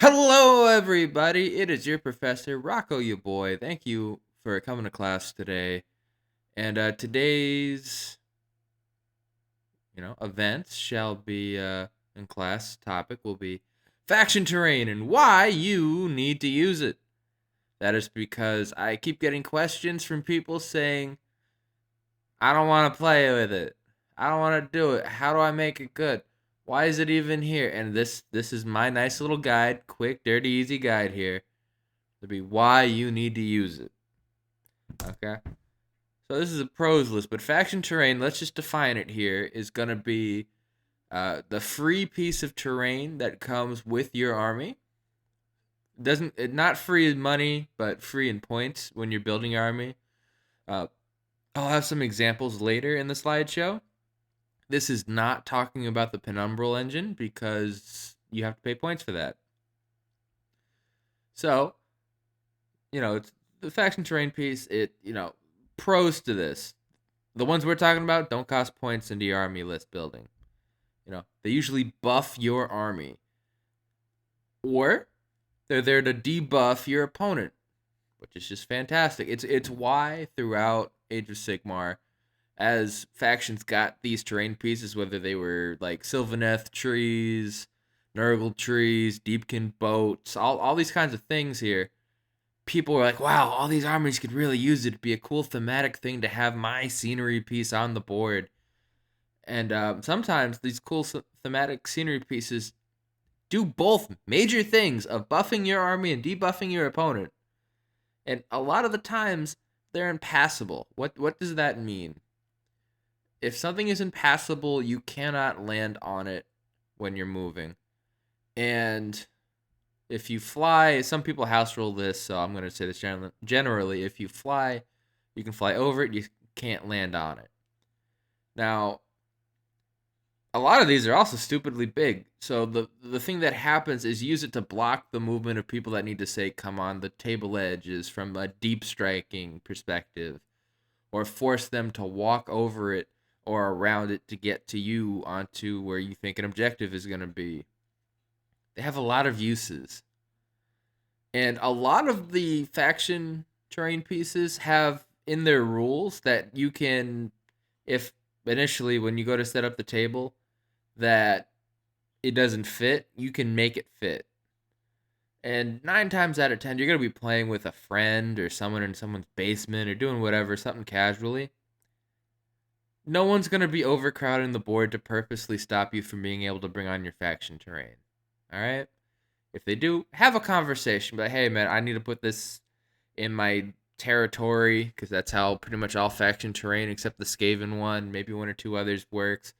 Hello, everybody. It is your professor, Rocco, you boy. Thank you for coming to class today. And today's, events shall be in class. Topic will be faction terrain and why you need to use it. That is because I keep getting questions from people saying, "I don't want to play with it. I don't want to do it. How do I make it good? Why is it even here?" And this is my nice little guide, quick, dirty, easy guide here to be why you need to use it. Okay? So this is a pros list, but faction terrain, let's just define it here, is going to be the free piece of terrain that comes with your army. Not free in money, but free in points when you're building your army. Uh, I'll have some examples later in the slideshow. This is not talking about the Penumbral engine because you have to pay points for that. So, it's the faction terrain piece. Pros to this. The ones we're talking about don't cost points into your army list building. They usually buff your army. Or they're there to debuff your opponent, which is just fantastic. It's why throughout Age of Sigmar, as factions got these terrain pieces, whether they were like Sylvaneth trees, Nurgle trees, Deepkin boats, all these kinds of things here, people were like, wow, all these armies could really use it. It'd be a cool thematic thing to have my scenery piece on the board. And sometimes these cool thematic scenery pieces do both major things of buffing your army and debuffing your opponent. And a lot of the times, they're impassable. What does that mean? If something is impassable, you cannot land on it when you're moving. And if you fly, some people house rule this, so I'm going to say this generally. If you fly, you can fly over it, you can't land on it. Now, a lot of these are also stupidly big. So the thing that happens is use it to block the movement of people that need to, say, come on the table edges from a deep striking perspective, or force them to walk over it or around it to get to you onto where you think an objective is going to be. They have a lot of uses. And a lot of the faction terrain pieces have in their rules that you can, if initially when you go to set up the table, that it doesn't fit, you can make it fit. And 9 times out of 10, you're going to be playing with a friend or someone in someone's basement or doing whatever, something casually. No one's going to be overcrowding the board to purposely stop you from being able to bring on your faction terrain. All right? If they do, have a conversation. But hey, man, I need to put this in my territory because that's how pretty much all faction terrain except the Skaven one, maybe 1 or 2 others works.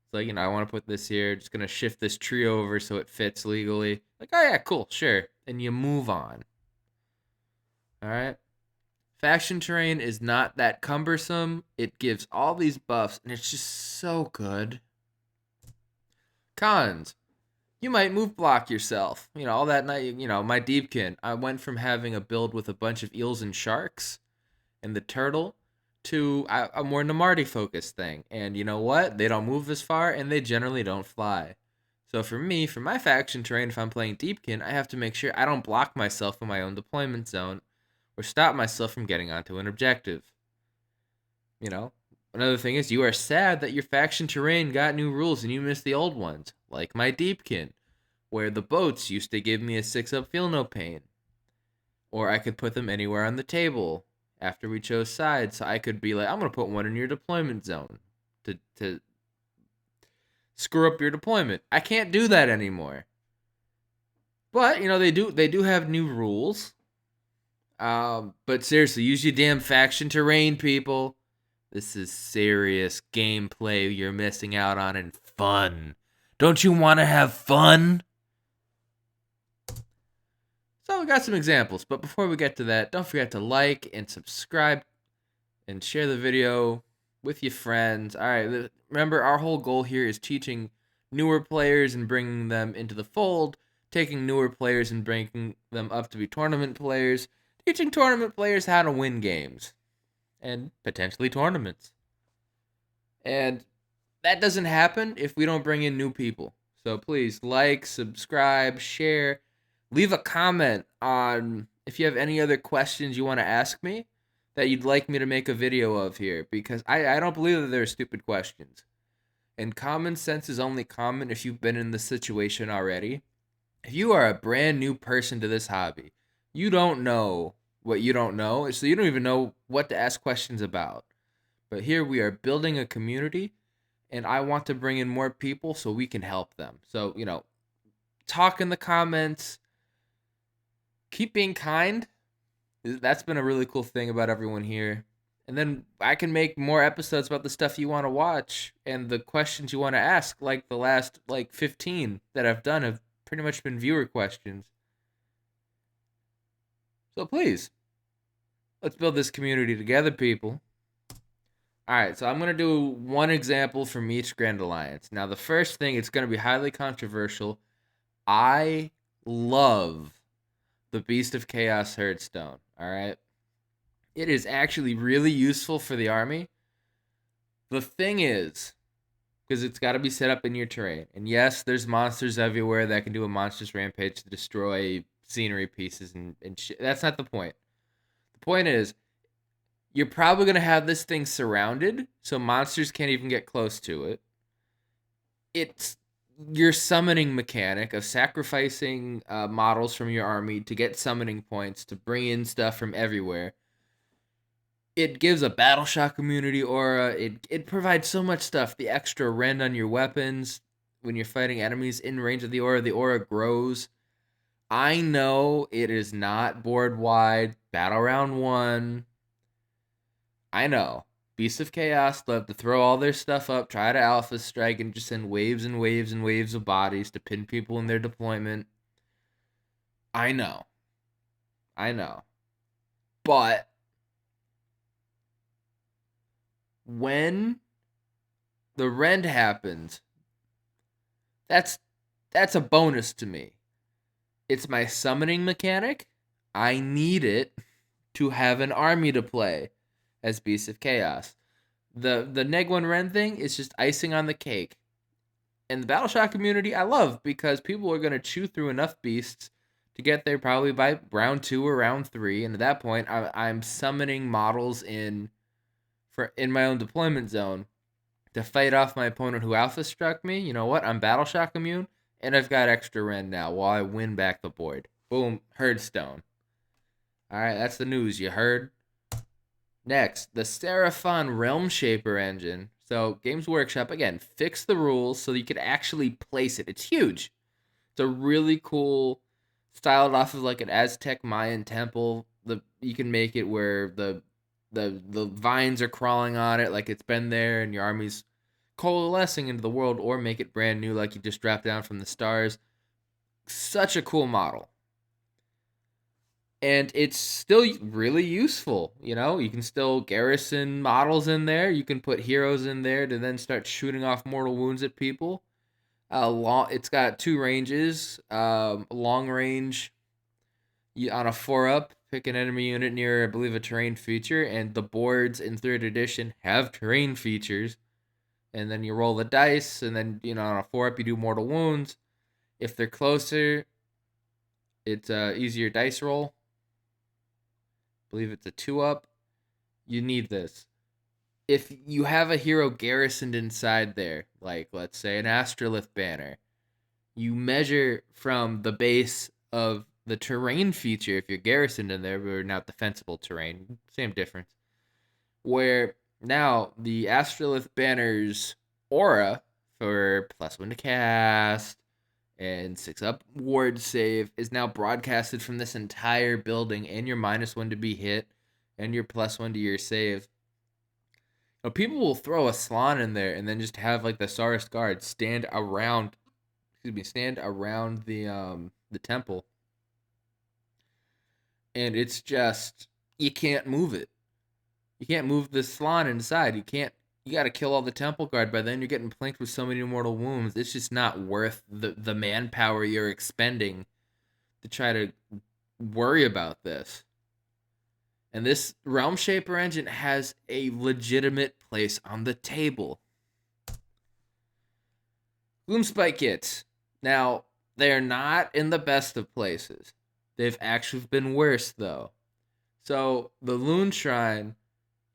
It's like, I want to put this here. Just going to shift this tree over so it fits legally. Like, oh yeah, cool, sure. And you move on. All right? Faction terrain is not that cumbersome. It gives all these buffs, and it's just so good. Cons. You might move block yourself. All that night, my Deepkin, I went from having a build with a bunch of eels and sharks and the turtle to a more Namarti focused thing. And you know what? They don't move as far, and they generally don't fly. So for me, for my faction terrain, if I'm playing Deepkin, I have to make sure I don't block myself in my own deployment zone or stop myself from getting onto an objective. Another thing is you are sad that your faction terrain got new rules and you missed the old ones, like my Deepkin, where the boats used to give me a 6-up feel no pain. Or I could put them anywhere on the table after we chose sides, so I could be like, I'm going to put one in your deployment zone to screw up your deployment. I can't do that anymore. But, they do have new rules. But seriously, use your damn faction terrain, people. This is serious gameplay you're missing out on and fun. Don't you want to have fun? So we got some examples, but before we get to that, don't forget to like and subscribe and share the video with your friends. All right, remember our whole goal here is teaching newer players and bringing them into the fold, taking newer players and bringing them up to be tournament players, teaching tournament players how to win games and potentially tournaments. And that doesn't happen if we don't bring in new people. So please like, subscribe, share, Leave a comment on if you have any other questions you want to ask me that you'd like me to make a video of here, because I don't believe that they're stupid questions. And common sense is only common if you've been in this situation already. If you are a brand new person to this hobby, you don't know what you don't know, so you don't even know what to ask questions about. But here we are building a community, and I want to bring in more people so we can help them. So, talk in the comments, keep being kind. That's been a really cool thing about everyone here. And then I can make more episodes about the stuff you want to watch and the questions you want to ask, like the last 15 that I've done have pretty much been viewer questions. So please, let's build this community together, people. All right, so I'm going to do one example from each Grand Alliance. Now, the first thing, it's going to be highly controversial. I love the Beast of Chaos Herdstone, all right? It is actually really useful for the army. The thing is, because it's got to be set up in your terrain. And yes, there's monsters everywhere that can do a monstrous rampage to destroy scenery pieces and shit. That's not the point. The point is, you're probably going to have this thing surrounded, so monsters can't even get close to it. It's your summoning mechanic of sacrificing models from your army to get summoning points to bring in stuff from everywhere. It gives a battle shock immunity aura. It provides so much stuff. The extra rend on your weapons when you're fighting enemies in range of the aura grows. I know it is not board wide. Battle round 1. I know. Beasts of Chaos love to throw all their stuff up, try to alpha strike, and just send waves and waves and waves of bodies to pin people in their deployment. I know. But when the rend happens, that's a bonus to me. It's my summoning mechanic. I need it to have an army to play as Beasts of Chaos. The Neg 1 Rend thing is just icing on the cake. And the Battle Shock community I love because people are going to chew through enough beasts to get there probably by round 2 or round 3. And at that point, I'm summoning models in my own deployment zone to fight off my opponent who alpha struck me. You know what? I'm Battle Shock immune, and I've got extra Rend now while I win back the board. Boom, Herdstone. All right, that's the news. You heard? Next, the Seraphon Realm Shaper engine. So, Games Workshop, again, fix the rules so you can actually place it. It's huge. It's a really cool, styled off of like an Aztec Mayan temple. You can make it where the vines are crawling on it like it's been there and your army's coalescing into the world, or make it brand new like you just dropped down from the stars. Such a cool model. And it's still really useful. You can still garrison models in there. You can put heroes in there to then start shooting off mortal wounds at people. It's got 2 ranges. Long range, on a 4-up, pick an enemy unit near, I believe, a terrain feature. And the boards in 3rd edition have terrain features. And then you roll the dice. And then, on a 4-up, you do mortal wounds. If they're closer, it's easier dice roll. Believe it's a 2-up. You need this. If you have a hero garrisoned inside there, like let's say an Astrolith banner, you measure from the base of the terrain feature if you're garrisoned in there, but not defensible terrain. Same difference. Where now the Astrolith banner's aura for +1 to cast and 6-up ward save is now broadcasted from this entire building, and your -1 to be hit and your +1 to your save. Now, people will throw a Slann in there and then just have like the Saurus guard stand around the temple, and it's just, you can't move it. You can't move the Slann inside. You got to kill all the temple guard. By then, you're getting planked with so many mortal wounds. It's just not worth the manpower you're expending to try to worry about this. And this Realm Shaper engine has a legitimate place on the table. Gloom Spike kits. Now, They're not in the best of places. They've actually been worse though. So the Loon Shrine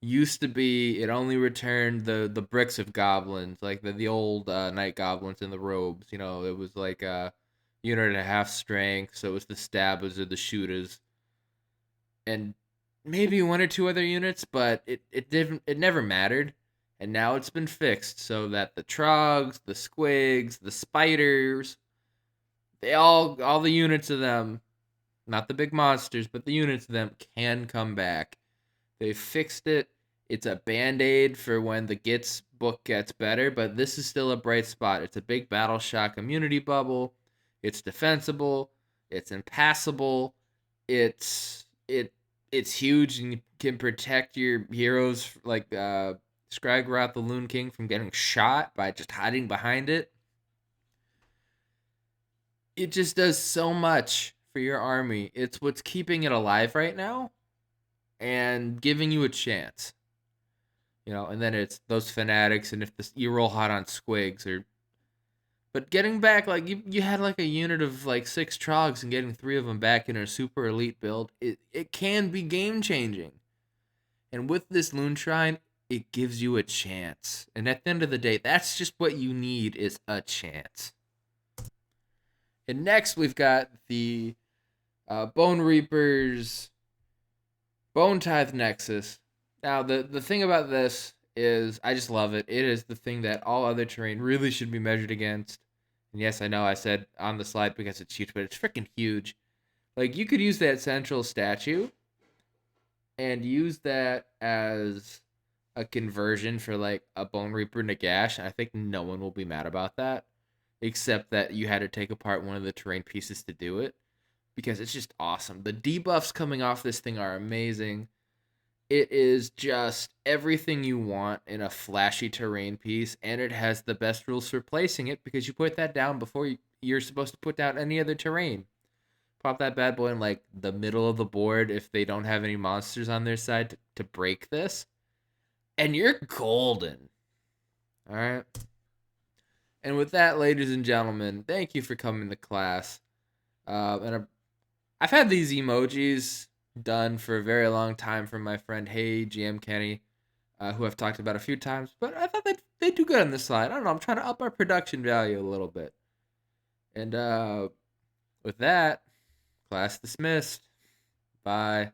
used to be, it only returned the bricks of goblins, like the old night goblins in the robes. It was like a unit and a half strength, so it was the stabbers or the shooters, and maybe one or two other units, but it never mattered. And now it's been fixed so that the trogs, the squigs, the spiders, they all the units of them, not the big monsters, but the units of them can come back. They fixed it. It's a band-aid for when the Gits book gets better, but this is still a bright spot. It's a big battle shock immunity bubble. It's defensible. It's impassable. It's huge and can protect your heroes like Skragroth the Loon King from getting shot by just hiding behind it. It just does so much for your army. It's what's keeping it alive right now and giving you a chance. And then it's those fanatics, and if you roll hot on squigs, but getting back, like you had like a unit of like 6 trogs and getting 3 of them back in a super elite build, it can be game changing. And with this Loon Shrine, it gives you a chance. And at the end of the day, that's just what you need, is a chance. And next we've got the Bone Reapers Bone Tithe Nexus. Now, the thing about this is I just love it. It is the thing that all other terrain really should be measured against. And yes, I know I said on the slide because it's huge, but it's freaking huge. Like, you could use that central statue and use that as a conversion for, like, a Bone Reaper Nagash. And I think no one will be mad about that, except that you had to take apart one of the terrain pieces to do it, because it's just awesome. The debuffs coming off this thing are amazing. It is just everything you want in a flashy terrain piece, and it has the best rules for placing it because you put that down before you're supposed to put down any other terrain. Pop that bad boy in like the middle of the board if they don't have any monsters on their side to break this, and you're golden. All right. And with that, ladies and gentlemen, thank you for coming to class. I've had these emojis done for a very long time from my friend Hey GM Kenny, who I've talked about a few times, but I thought they'd do good on this slide. I don't know. I'm trying to up our production value a little bit. And with that, class dismissed. Bye.